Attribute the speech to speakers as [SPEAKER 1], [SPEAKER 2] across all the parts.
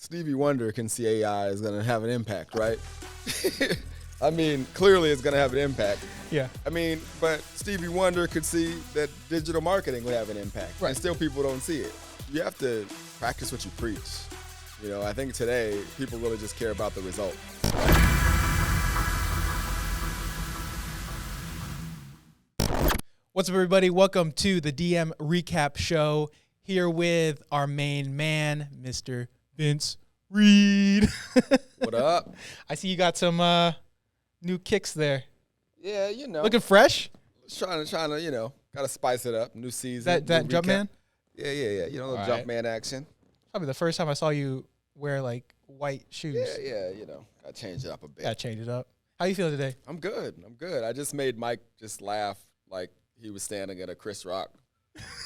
[SPEAKER 1] Stevie Wonder can see AI is going to have an impact, right? I mean, clearly it's going to have an impact.
[SPEAKER 2] Yeah.
[SPEAKER 1] I mean, but Stevie Wonder could see that digital marketing would have an impact.
[SPEAKER 2] Right.
[SPEAKER 1] And still people don't see it. You have to practice what you preach. You know, I think today people really just care about the result.
[SPEAKER 2] What's up, everybody? Welcome to the DM Recap Show. Here with our main man, Mr. Vince Reed.
[SPEAKER 1] What up?
[SPEAKER 2] I see you got some new kicks there.
[SPEAKER 1] Yeah, you know.
[SPEAKER 2] Looking fresh?
[SPEAKER 1] Trying to, you know, got to spice it up. New season.
[SPEAKER 2] That Jumpman?
[SPEAKER 1] Yeah. You know,
[SPEAKER 2] All
[SPEAKER 1] Jumpman action.
[SPEAKER 2] Probably the first time I saw you wear, like, white shoes.
[SPEAKER 1] Yeah, you know, got to change it up a bit.
[SPEAKER 2] Got to change it up. How you feeling today?
[SPEAKER 1] I'm good. I just made Mike just laugh like he was standing at a Chris Rock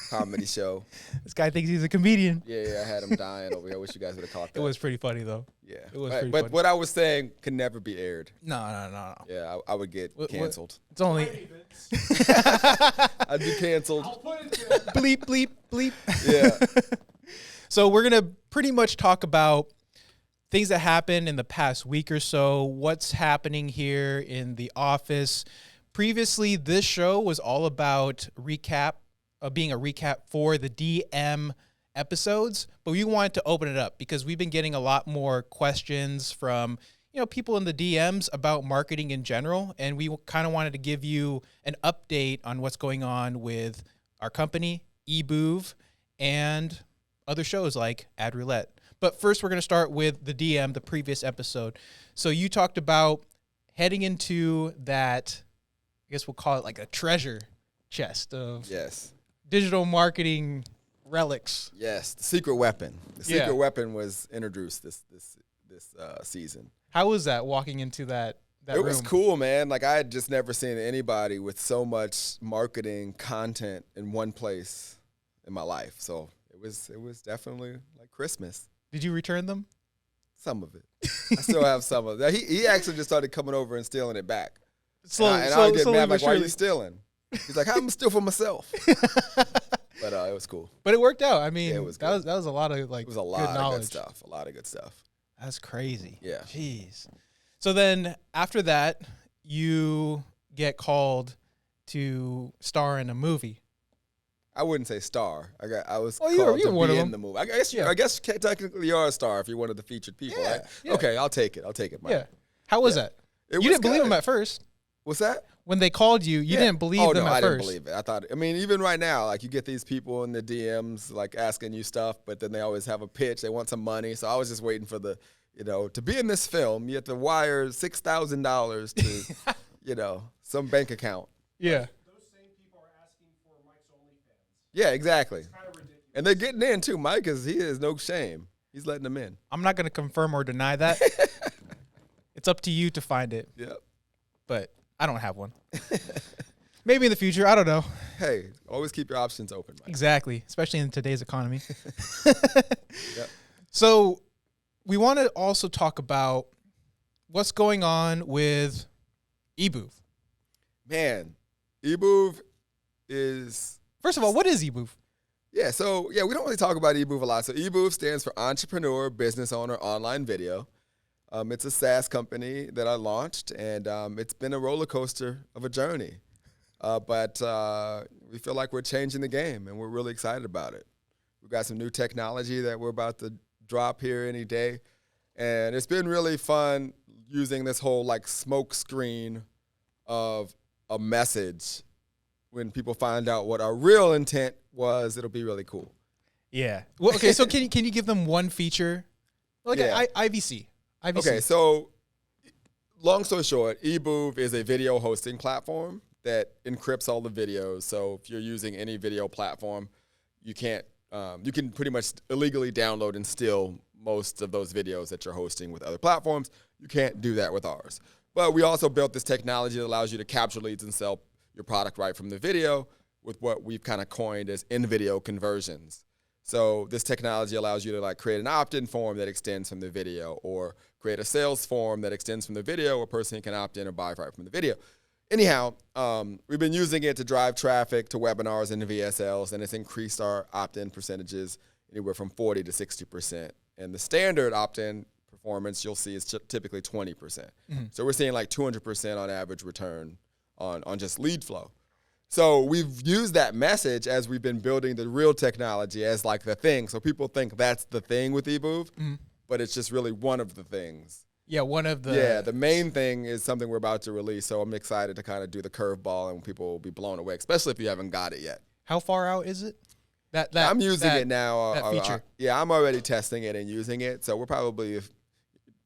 [SPEAKER 1] comedy show.
[SPEAKER 2] This guy thinks he's a comedian.
[SPEAKER 1] Yeah, I had him dying over here. I wish you guys would have caught that.
[SPEAKER 2] It was pretty funny, though.
[SPEAKER 1] Yeah.
[SPEAKER 2] It was pretty funny.
[SPEAKER 1] What I was saying could never be aired.
[SPEAKER 2] No.
[SPEAKER 1] Yeah, I would get canceled.
[SPEAKER 2] It's only...
[SPEAKER 1] I'd be canceled.
[SPEAKER 2] I'll put it there. Bleep.
[SPEAKER 1] Yeah.
[SPEAKER 2] So we're going to pretty much talk about things that happened in the past week or so, what's happening here in the office. Previously, this show was all about being a recap for the DM episodes, but we wanted to open it up because we've been getting a lot more questions from, people in the DMs about marketing in general, and we kind of wanted to give you an update on what's going on with our company, EBOOV, and other shows like Ad Roulette. But first, we're going to start with the DM, the previous episode. So you talked about heading into that, I guess we'll call it like a treasure chest of digital marketing relics.
[SPEAKER 1] Yes, the secret weapon. The secret weapon was introduced this season.
[SPEAKER 2] How was that walking into that room?
[SPEAKER 1] It was cool, man. Like, I had just never seen anybody with so much marketing content in one place in my life. So it was definitely like Christmas.
[SPEAKER 2] Did you return them?
[SPEAKER 1] Some of it. I still have some of it. He actually just started coming over and stealing it back.
[SPEAKER 2] And
[SPEAKER 1] I would get mad, like, why are you stealing? He's like, I'm still for myself. But it was cool.
[SPEAKER 2] But it worked out. I mean,
[SPEAKER 1] it was
[SPEAKER 2] that was a lot of good knowledge.
[SPEAKER 1] A lot of good stuff.
[SPEAKER 2] That's crazy.
[SPEAKER 1] Yeah.
[SPEAKER 2] Jeez. So then after that, you get called to star in a movie.
[SPEAKER 1] I wouldn't say star. I was
[SPEAKER 2] called
[SPEAKER 1] to
[SPEAKER 2] be
[SPEAKER 1] in the movie. I guess technically you're a star if you're one of the featured people.
[SPEAKER 2] Yeah,
[SPEAKER 1] right?
[SPEAKER 2] Yeah.
[SPEAKER 1] Okay, I'll take it, Mike.
[SPEAKER 2] Yeah. How was that? You didn't believe him at first.
[SPEAKER 1] What's that?
[SPEAKER 2] When they called you, you didn't believe them at
[SPEAKER 1] I
[SPEAKER 2] first.
[SPEAKER 1] Didn't believe it. I mean, even right now, like, you get these people in the DMs, like, asking you stuff, but then they always have a pitch. They want some money. So I was just waiting for to be in this film, you have to wire $6,000 to, some bank account.
[SPEAKER 2] Yeah.
[SPEAKER 3] Those same people are asking for Mike's OnlyFans.
[SPEAKER 1] Yeah, exactly.
[SPEAKER 3] It's kind of ridiculous.
[SPEAKER 1] And they're getting in, too, Mike, because he has no shame. He's letting them in.
[SPEAKER 2] I'm not going to confirm or deny that. It's up to you to find it.
[SPEAKER 1] Yep.
[SPEAKER 2] But I don't have one. Maybe in the future. I don't know.
[SPEAKER 1] Hey, always keep your options open, Mike.
[SPEAKER 2] Exactly, especially in today's economy.
[SPEAKER 1] Yep.
[SPEAKER 2] So we want to also talk about what's going on with EBOOV.
[SPEAKER 1] Man, EBOOV is...
[SPEAKER 2] First of all, what is EBOOV?
[SPEAKER 1] Yeah, so, we don't really talk about EBOOV a lot. So EBOOV stands for Entrepreneur, Business Owner, Online Video. It's a SaaS company that I launched, and it's been a roller coaster of a journey. But we feel like we're changing the game, and we're really excited about it. We've got some new technology that we're about to drop here any day, and it's been really fun using this whole, like, smoke screen of a message. When people find out what our real intent was, it'll be really cool.
[SPEAKER 2] Yeah. Well, okay, so can you give them one feature? Like IVC.
[SPEAKER 1] Okay, so long story short, EBOOV is a video hosting platform that encrypts all the videos. So if you're using any video platform, you can pretty much illegally download and steal most of those videos that you're hosting with other platforms. You can't do that with ours. But we also built this technology that allows you to capture leads and sell your product right from the video with what we've kind of coined as in-video conversions. So this technology allows you to, like, create an opt-in form that extends from the video, or create a sales form that extends from the video where a person can opt in or buy right from the video. Anyhow, we've been using it to drive traffic to webinars and VSLs, and it's increased our opt-in percentages anywhere from 40 to 60%. And the standard opt-in performance you'll see is typically 20%. So we're seeing like 200% on average return on just lead flow. So we've used that message as we've been building the real technology as like the thing. So people think that's the thing with EBOOV, but it's just really one of the things.
[SPEAKER 2] Yeah, one of the...
[SPEAKER 1] Yeah, the main thing is something we're about to release. So I'm excited to kind of do the curveball and people will be blown away, especially if you haven't got it yet.
[SPEAKER 2] How far out is it?
[SPEAKER 1] I'm using it now.
[SPEAKER 2] That feature.
[SPEAKER 1] I'm already testing it and using it. So we're probably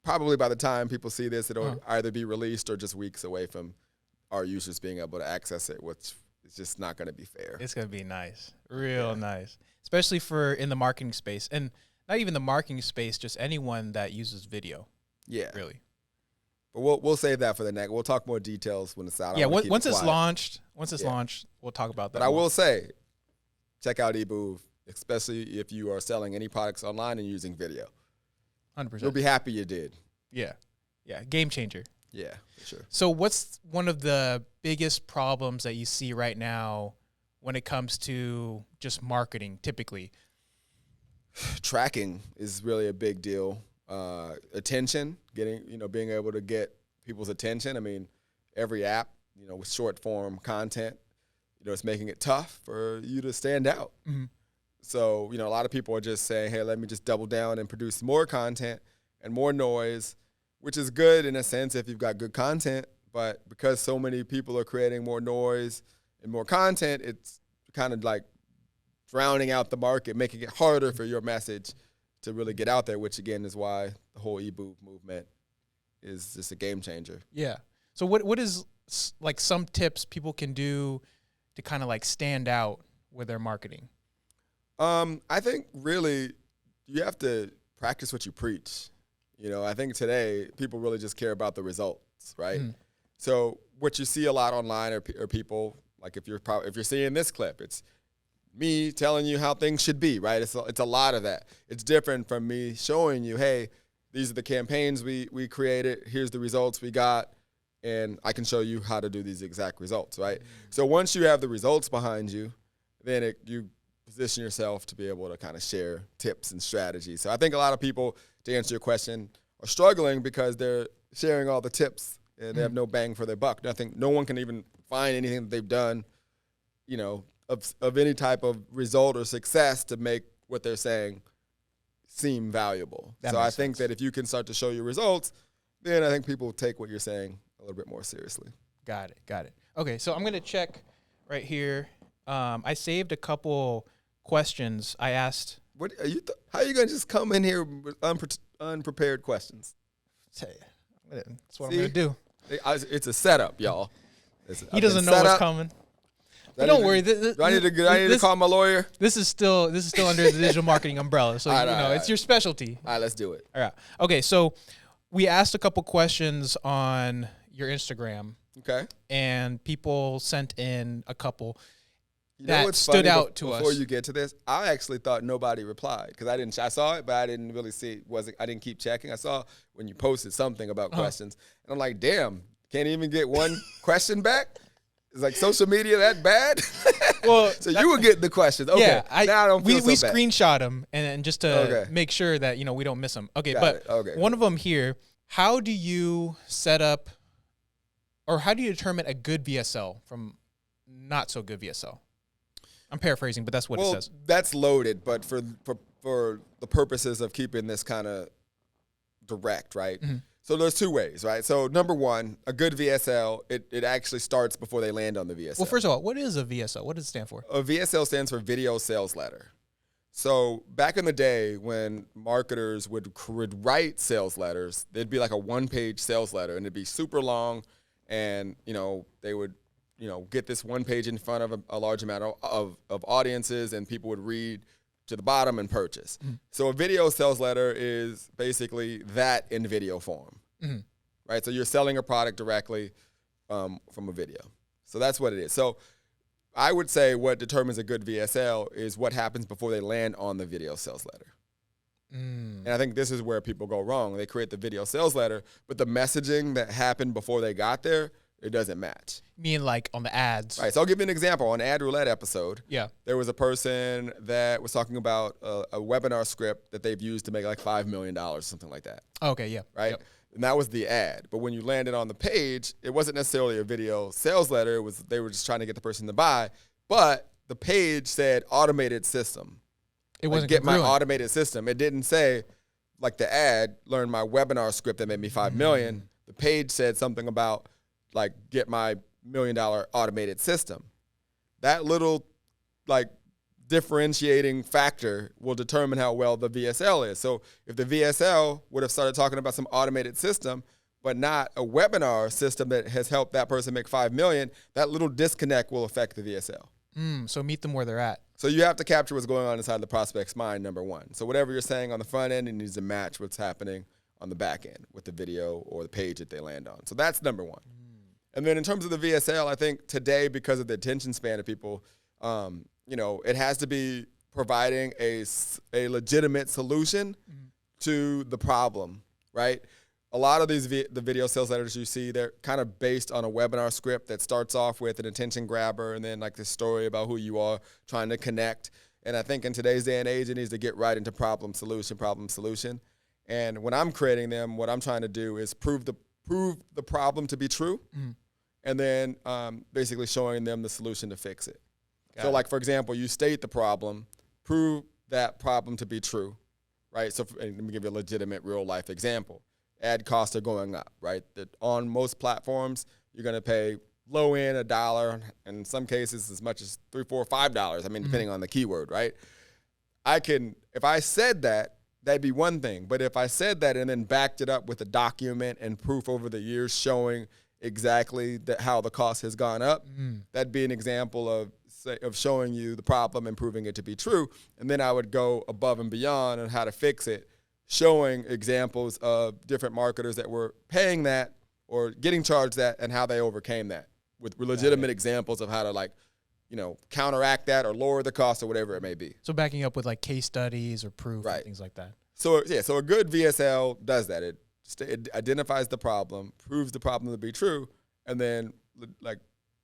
[SPEAKER 1] by the time people see this, it'll either be released or just weeks away from our users being able to access it, which is just not going to be fair.
[SPEAKER 2] It's going to be nice. Real nice. Especially for in the marketing space. And not even the marketing space, just anyone that uses video.
[SPEAKER 1] Yeah.
[SPEAKER 2] Really.
[SPEAKER 1] But we'll save that for the next. We'll talk more details when it's out.
[SPEAKER 2] Yeah, once it's launched, we'll talk about that.
[SPEAKER 1] But I will say, check out EBOOV, especially if you are selling any products online and using video.
[SPEAKER 2] 100%.
[SPEAKER 1] You'll be happy you did.
[SPEAKER 2] Yeah. Yeah. Game changer.
[SPEAKER 1] Yeah, for sure.
[SPEAKER 2] So what's one of the biggest problems that you see right now when it comes to just marketing typically?
[SPEAKER 1] Tracking is really a big deal. Attention, being able to get people's attention. I mean, every app, with short form content, it's making it tough for you to stand out. So, a lot of people are just saying, hey, let me just double down and produce more content and more noise, which is good in a sense if you've got good content. But because so many people are creating more noise and more content, it's kind of like drowning out the market, making it harder for your message to really get out there, which, again, is why the whole EBOOV movement is just a game changer.
[SPEAKER 2] Yeah. So what is, like, some tips people can do to kind of, like, stand out with their marketing?
[SPEAKER 1] I think really you have to practice what you preach. I think today people really just care about the results, right? So what you see a lot online are people, like if you're seeing this clip, it's me telling you how things should be, right? It's a lot of that. It's different from me showing you, hey, these are the campaigns we created, here's the results we got, and I can show you how to do these exact results, right? So once you have the results behind you, then you position yourself to be able to kind of share tips and strategies. So I think a lot of people, to answer your question, are struggling because they're sharing all the tips and they have no bang for their buck. No one can even find anything that they've done, of any type of result or success to make what they're saying seem valuable. So I think that if you can start to show your results, then I think people will take what you're saying a little bit more seriously.
[SPEAKER 2] Got it. Okay, so I'm going to check right here. I saved a couple questions I asked.
[SPEAKER 1] What are you? How are you going to just come in here with unprepared questions?
[SPEAKER 2] That's what I'm going to do.
[SPEAKER 1] It's a setup, y'all.
[SPEAKER 2] He doesn't know what's coming. But don't worry.
[SPEAKER 1] Do I need to call my lawyer?
[SPEAKER 2] This is still under the digital marketing umbrella, so it's your specialty.
[SPEAKER 1] All right, let's do it.
[SPEAKER 2] All right. Okay, so we asked a couple questions on your Instagram.
[SPEAKER 1] Okay.
[SPEAKER 2] And people sent in a couple
[SPEAKER 1] You know
[SPEAKER 2] that
[SPEAKER 1] what's
[SPEAKER 2] stood
[SPEAKER 1] funny
[SPEAKER 2] out to us.
[SPEAKER 1] Before you get to this, I actually thought nobody replied because I saw it, but I didn't really see it. I didn't keep checking. I saw when you posted something about questions, and I'm like, damn, can't even get one question back. It's like social media that bad.
[SPEAKER 2] Well,
[SPEAKER 1] so you were getting the questions. Okay,
[SPEAKER 2] yeah,
[SPEAKER 1] now I don't feel
[SPEAKER 2] we
[SPEAKER 1] so bad.
[SPEAKER 2] screenshot them and just to make sure that we don't miss them. Okay, one of them here. How do you set up, or how do you determine a good VSL from not so good VSL? I'm paraphrasing, but that's what it says.
[SPEAKER 1] That's loaded, but for the purposes of keeping this kind of direct, right? Mm-hmm. So there's two ways, right? So number one, a good VSL, it actually starts before they land on the VSL.
[SPEAKER 2] Well, first of all, what is a VSL? What does it stand for?
[SPEAKER 1] A VSL stands for Video Sales Letter. So back in the day when marketers would write sales letters, there'd be like a one-page sales letter, and it'd be super long, and they would get this one page in front of a large amount of audiences, and people would read to the bottom and purchase. Mm-hmm. So a video sales letter is basically that in video form, right? So you're selling a product directly from a video. So that's what it is. So I would say what determines a good VSL is what happens before they land on the video sales letter. And I think this is where people go wrong. They create the video sales letter, but the messaging that happened before they got there it doesn't match.
[SPEAKER 2] Mean like on the ads.
[SPEAKER 1] Right. So I'll give you an example. On Ad Roulette episode,
[SPEAKER 2] Yeah.
[SPEAKER 1] there was a person that was talking about a webinar script that they've used to make like $5 million, something like that.
[SPEAKER 2] Okay, yeah.
[SPEAKER 1] Right.
[SPEAKER 2] Yep.
[SPEAKER 1] And that was the ad. But when you landed on the page, it wasn't necessarily a video sales letter. It was they were just trying to get the person to buy. But the page said automated system.
[SPEAKER 2] It wasn't
[SPEAKER 1] get my
[SPEAKER 2] congruent.
[SPEAKER 1] automated system. It didn't say like the ad, learn my webinar script that made me $5 million. The page said something about like get my $1 million automated system. That little like differentiating factor will determine how well the VSL is. So if the VSL would have started talking about some automated system, but not a webinar system that has helped that person make $5 million, that little disconnect will affect the VSL.
[SPEAKER 2] So meet them where they're at.
[SPEAKER 1] So you have to capture what's going on inside the prospect's mind, number one. So whatever you're saying on the front end, it needs to match what's happening on the back end with the video or the page that they land on. So that's number one. And then in terms of the VSL, I think today, because of the attention span of people, it has to be providing a legitimate solution to the problem, right? A lot of these the video sales letters you see, they're kind of based on a webinar script that starts off with an attention grabber and then like this story about who you are trying to connect. And I think in today's day and age, it needs to get right into problem, solution. And when I'm creating them, what I'm trying to do is prove the problem to be true, and then basically showing them the solution to fix it. So like, for example, you state the problem, prove that problem to be true, right? So let me give you a legitimate real life example. Ad costs are going up, right? That on most platforms, you're going to pay low end $1, and in some cases as much as $3, $4, $5. I mean, depending on the keyword, right? If I said that, that'd be one thing. But if I said that and then backed it up with a document and proof over the years showing exactly how the cost has gone up, that'd be an example of showing you the problem and proving it to be true. And then I would go above and beyond on how to fix it, showing examples of different marketers that were paying that or getting charged that and how they overcame that with legitimate examples of how to counteract that or lower the cost or whatever it may be.
[SPEAKER 2] So backing up with like case studies or proof and things like that.
[SPEAKER 1] So a good VSL does that. It identifies the problem, proves the problem to be true, and then like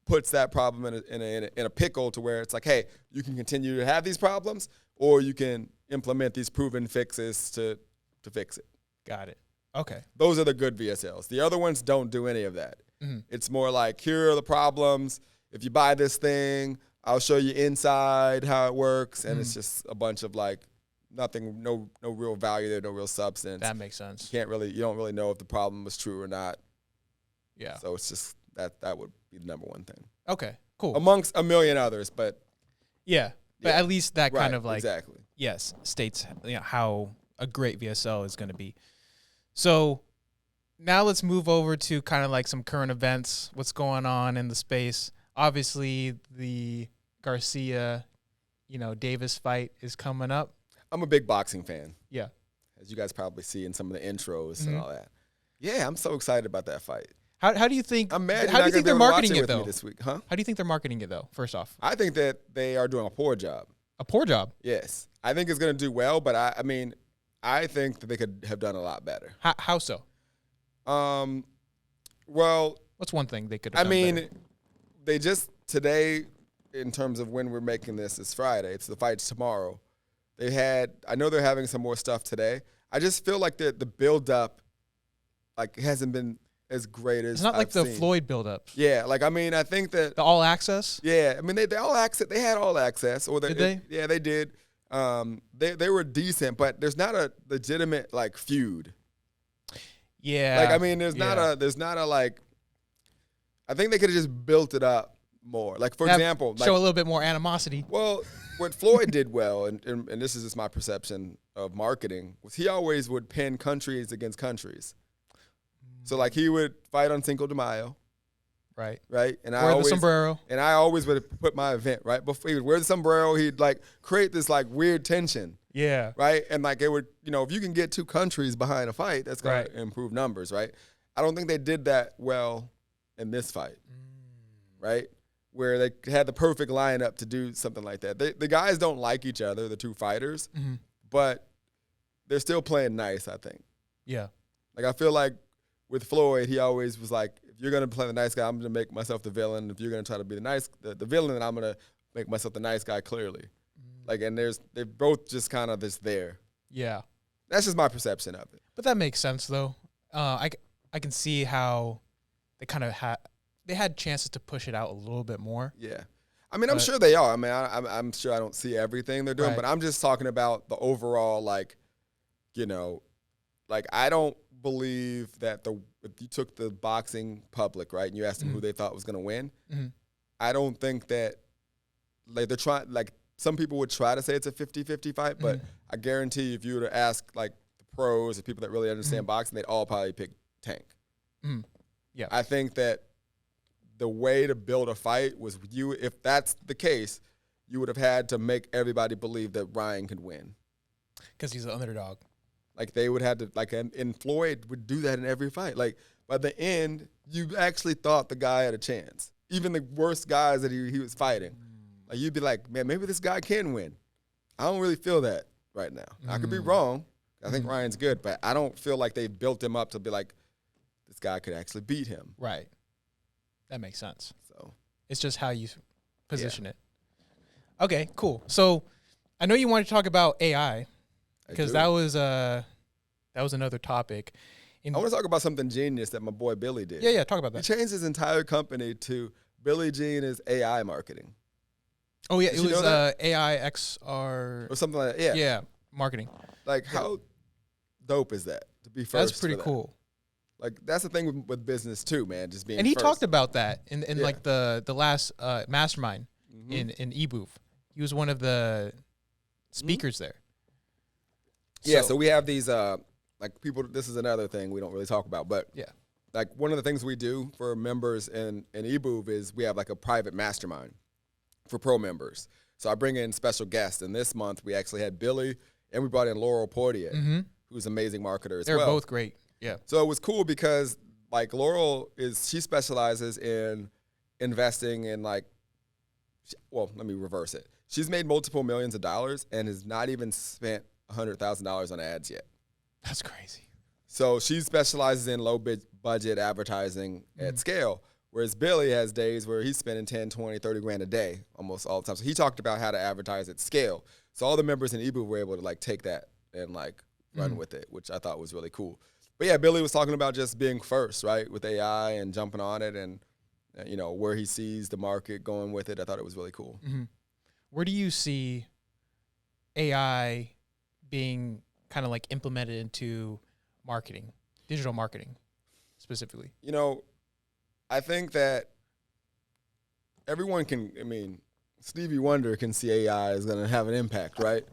[SPEAKER 1] puts that problem in a pickle to where it's like, hey, you can continue to have these problems, or you can implement these proven fixes to fix it.
[SPEAKER 2] Got it. Okay.
[SPEAKER 1] Those are the good VSLs. The other ones don't do any of that. It's more like, here are the problems. If you buy this thing, I'll show you inside how it works, and it's just a bunch of like nothing, no real value there, no real substance.
[SPEAKER 2] That makes sense.
[SPEAKER 1] You don't really know if the problem was true or not.
[SPEAKER 2] Yeah.
[SPEAKER 1] So it's just that would be the number one thing.
[SPEAKER 2] Okay. Cool.
[SPEAKER 1] Amongst a million others, but
[SPEAKER 2] but at least that kind of like
[SPEAKER 1] exactly.
[SPEAKER 2] Yes, states how a great VSL is going to be. So now let's move over to kind of like some current events, what's going on in the space. Obviously, the Garcia, Davis fight is coming up.
[SPEAKER 1] I'm a big boxing fan.
[SPEAKER 2] Yeah.
[SPEAKER 1] As you guys probably see in some of the intros and all that. Yeah, I'm so excited about that fight.
[SPEAKER 2] How do you think?
[SPEAKER 1] I'm mad.
[SPEAKER 2] How do you think they're marketing it
[SPEAKER 1] though?
[SPEAKER 2] though?
[SPEAKER 1] This week, huh?
[SPEAKER 2] How do you think they're marketing it though? First off,
[SPEAKER 1] I think that they are doing a poor job.
[SPEAKER 2] A poor job.
[SPEAKER 1] Yes, I think it's going to do well, but I think that they could have done a lot better.
[SPEAKER 2] How so?
[SPEAKER 1] Well,
[SPEAKER 2] what's one thing they could have done better?
[SPEAKER 1] They just today, in terms of when we're making this, is Friday. It's the fight's tomorrow. I know they're having some more stuff today. I just feel like the build up, hasn't been as great as
[SPEAKER 2] it's not like
[SPEAKER 1] I've
[SPEAKER 2] the
[SPEAKER 1] seen.
[SPEAKER 2] Floyd build up.
[SPEAKER 1] Yeah, I think that
[SPEAKER 2] the all access.
[SPEAKER 1] Yeah, they all access. They had all access, or
[SPEAKER 2] did they?
[SPEAKER 1] Yeah, they did. They were decent, but there's not a legitimate feud.
[SPEAKER 2] Yeah,
[SPEAKER 1] there's not a I think they could have just built it up more. For example,
[SPEAKER 2] show a little bit more animosity.
[SPEAKER 1] Well, what Floyd did well, and this is just my perception of marketing, was he always would pin countries against countries. So he would fight on Cinco de Mayo,
[SPEAKER 2] right?
[SPEAKER 1] And
[SPEAKER 2] wear the sombrero,
[SPEAKER 1] and I always would put my event right before he would wear the sombrero. He'd create this weird tension,
[SPEAKER 2] yeah,
[SPEAKER 1] right? And it would, if you can get two countries behind a fight, that's gonna improve numbers, right? I don't think they did that well in this fight, right? Where they had the perfect lineup to do something like that. The guys don't like each other, the two fighters, but they're still playing nice, I think.
[SPEAKER 2] Yeah.
[SPEAKER 1] I feel like with Floyd, he always was if you're gonna play the nice guy, I'm gonna make myself the villain. If you're gonna try to be the villain, then I'm gonna make myself the nice guy. Clearly, like, and they're both just kind of just there.
[SPEAKER 2] Yeah.
[SPEAKER 1] That's just my perception of it.
[SPEAKER 2] But that makes sense, though. I can see how they kind of had chances to push it out a little bit more.
[SPEAKER 1] Yeah. I mean, I'm sure they are. I mean, I'm sure I don't see everything they're doing,
[SPEAKER 2] Right.
[SPEAKER 1] but I'm just talking about the overall, like, you know, like, I don't believe that if you took the boxing public, right, and you asked them who they thought was going to win, I don't think that, like, they're trying, like, some people would try to say it's a 50-50 fight, but I guarantee if you were to ask, like, the pros or people that really understand boxing, they'd all probably pick Tank.
[SPEAKER 2] Yeah.
[SPEAKER 1] I think that the way to build a fight was if that's the case, you would have had to make everybody believe that Ryan could win.
[SPEAKER 2] Because he's the underdog.
[SPEAKER 1] Like, they would have to, like, and Floyd would do that in every fight. Like, by the end, you actually thought the guy had a chance. Even the worst guys that he was fighting. Like, you'd be like, man, maybe this guy can win. I don't really feel that right now. I could be wrong. I think Ryan's good, but I don't feel like they built him up to be like, this guy could actually beat him.
[SPEAKER 2] Right. That makes sense.
[SPEAKER 1] So
[SPEAKER 2] it's just how you position it. Okay, cool. So I know you wanted to talk about AI because that was another topic.
[SPEAKER 1] I want to talk about something genius that my boy Billy did.
[SPEAKER 2] Yeah, talk about that.
[SPEAKER 1] He changed his entire company to Billy Jean is AI marketing.
[SPEAKER 2] Oh yeah,
[SPEAKER 1] Did
[SPEAKER 2] it
[SPEAKER 1] you
[SPEAKER 2] was
[SPEAKER 1] know that?
[SPEAKER 2] AI XR
[SPEAKER 1] Or something like that. Yeah.
[SPEAKER 2] Yeah, marketing.
[SPEAKER 1] Like, how dope is that to be first?
[SPEAKER 2] That's pretty
[SPEAKER 1] for that?
[SPEAKER 2] cool.
[SPEAKER 1] Like, that's the thing with business too, man. Just being
[SPEAKER 2] And he
[SPEAKER 1] first.
[SPEAKER 2] talked about that in
[SPEAKER 1] Yeah.
[SPEAKER 2] like the last mastermind in EBOOV. He was one of the speakers there.
[SPEAKER 1] Yeah, so we have these like people. This is another thing we don't really talk about, but
[SPEAKER 2] Yeah.
[SPEAKER 1] like one of the things we do for members in EBOOV is we have like a private mastermind for pro members. So I bring in special guests, and this month we actually had Billy, and we brought in Laurel Portier, who's an amazing marketer as
[SPEAKER 2] They're
[SPEAKER 1] well.
[SPEAKER 2] both great. Yeah.
[SPEAKER 1] So it was cool because like Laurel she specializes in investing in like, well, let me reverse it. She's made multiple millions of dollars and has not even spent $100,000 on ads yet.
[SPEAKER 2] That's crazy.
[SPEAKER 1] So she specializes in low budget advertising at scale, whereas Billy has days where he's spending 10, 20, 30 grand a day almost all the time. So he talked about how to advertise at scale. So all the members in EBOOV were able to like take that and like run with it, which I thought was really cool. But yeah, Billy was talking about just being first, right, with AI and jumping on it and, you know, where he sees the market going with it. I thought it was really cool.
[SPEAKER 2] Where do you see AI being kind of like implemented into marketing, digital marketing specifically?
[SPEAKER 1] You know, I think that everyone can, I mean, Stevie Wonder can see AI is going to have an impact, right?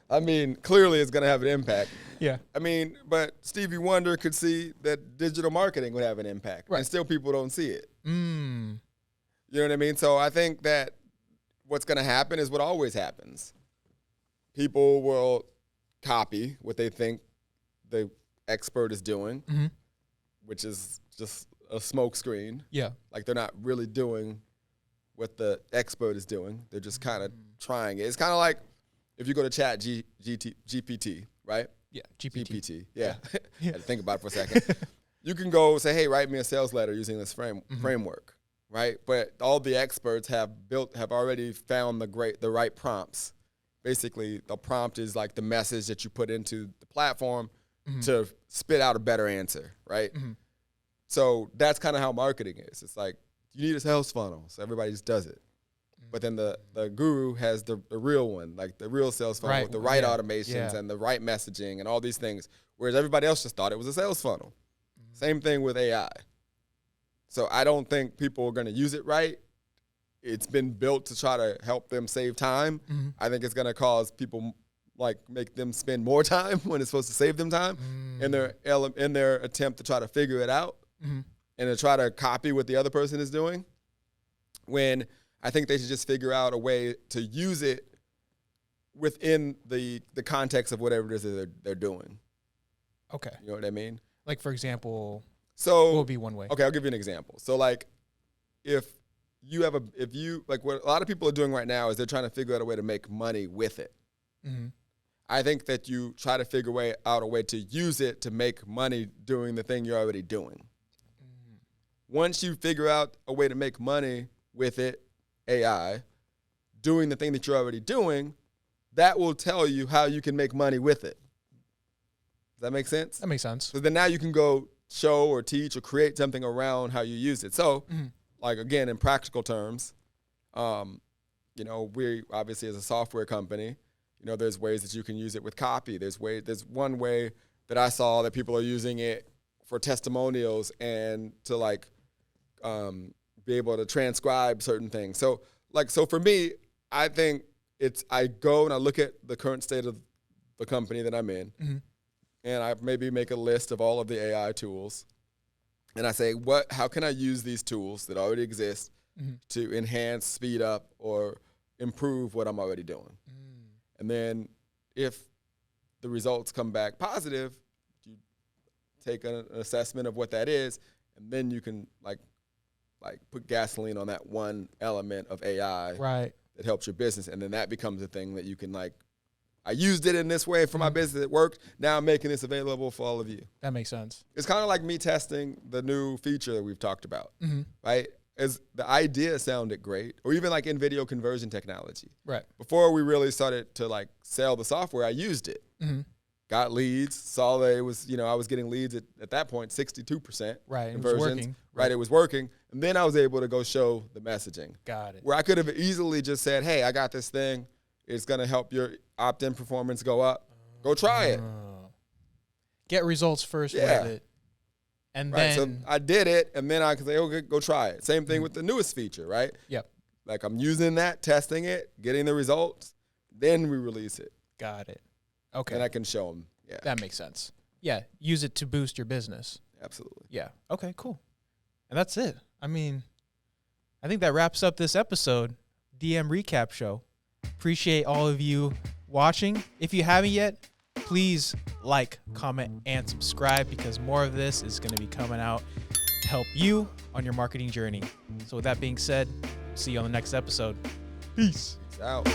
[SPEAKER 1] I mean, clearly it's going to have an impact.
[SPEAKER 2] Yeah.
[SPEAKER 1] I mean, but Stevie Wonder could see that digital marketing would have an impact,
[SPEAKER 2] Right.
[SPEAKER 1] and still people don't see it.
[SPEAKER 2] Mm.
[SPEAKER 1] You know what I mean? So I think that what's going to happen is what always happens. People will copy what they think the expert is doing, which is just a smoke screen.
[SPEAKER 2] Yeah.
[SPEAKER 1] Like, they're not really doing what the expert is doing. They're just kind of trying it. It's kind of like if you go to Chat GPT, right?
[SPEAKER 2] Yeah. GPT.
[SPEAKER 1] Yeah. I had to think about it for a second. You can go say, hey, write me a sales letter using this framework, right? But all the experts have already found the right prompts. Basically, the prompt is like the message that you put into the platform to spit out a better answer, right? So that's kind of how marketing is. It's like, you need a sales funnel, so everybody just does it. But then the guru has the real one, like the real sales funnel with the right automations and the right messaging and all these things, whereas everybody else just thought it was a sales funnel. Same thing with AI. So I don't think people are going to use it right. It's been built to try to help them save time. I think it's going to cause people, like, make them spend more time when it's supposed to save them time in their attempt to try to figure it out and to try to copy what the other person is doing, when I think they should just figure out a way to use it within the context of whatever it is that they're doing.
[SPEAKER 2] Okay.
[SPEAKER 1] You know what I mean?
[SPEAKER 2] Like, for example,
[SPEAKER 1] So
[SPEAKER 2] what would be one way?
[SPEAKER 1] Okay, I'll give you an example. So like, if you like, what a lot of people are doing right now is they're trying to figure out a way to make money with it. I think that you try to figure out a way to use it to make money doing the thing you're already doing. once you figure out a way to make money with it, AI, doing the thing that you're already doing, that will tell you how you can make money with it. Does that make sense?
[SPEAKER 2] That makes sense.
[SPEAKER 1] So then now you can go show or teach or create something around how you use it. So, like, again, in practical terms, you know, we obviously, as a software company, you know, there's ways that you can use it with copy. There's one way that I saw that people are using it for testimonials and to like be able to transcribe certain things. So for me, I think I go and I look at the current state of the company that I'm in, and I maybe make a list of all of the AI tools, and I say, how can I use these tools that already exist to enhance, speed up, or improve what I'm already doing? And then if the results come back positive, you take an assessment of what that is, and then you can like put gasoline on that one element of AI that helps your business, and then that becomes a thing that you can like, I used it in this way for my business, it worked, now I'm making this available for all of you.
[SPEAKER 2] That makes sense.
[SPEAKER 1] It's kind of like me testing the new feature that we've talked about, right? As the idea sounded great, or even like in video conversion technology.
[SPEAKER 2] Right.
[SPEAKER 1] Before we really started to like sell the software, I used it. Got leads, saw that it was, you know, I was getting leads at that point, 62%
[SPEAKER 2] Right,
[SPEAKER 1] conversions.
[SPEAKER 2] it was working.
[SPEAKER 1] Right, it was working. And then I was able to go show the messaging.
[SPEAKER 2] Got it.
[SPEAKER 1] Where I could have easily just said, hey, I got this thing. It's going to help your opt-in performance go up. Go try it.
[SPEAKER 2] Get results first with it. And
[SPEAKER 1] Right, so
[SPEAKER 2] then
[SPEAKER 1] I did it, and then I could say, okay, go try it. Same thing with the newest feature, right?
[SPEAKER 2] Yep.
[SPEAKER 1] Like I'm using that, testing it, getting the results, then we release it.
[SPEAKER 2] Got it. Okay.
[SPEAKER 1] And I can show them. Yeah,
[SPEAKER 2] That makes sense. Yeah. Use it to boost your business.
[SPEAKER 1] absolutely.
[SPEAKER 2] Yeah. Okay, cool. And that's it. I mean, I think that wraps up this episode, DM Recap Show. Appreciate all of you watching. If you haven't yet, please like, comment, and subscribe, because more of this is going to be coming out to help you on your marketing journey. So with that being said, see you on the next episode. Peace.
[SPEAKER 1] Peace out.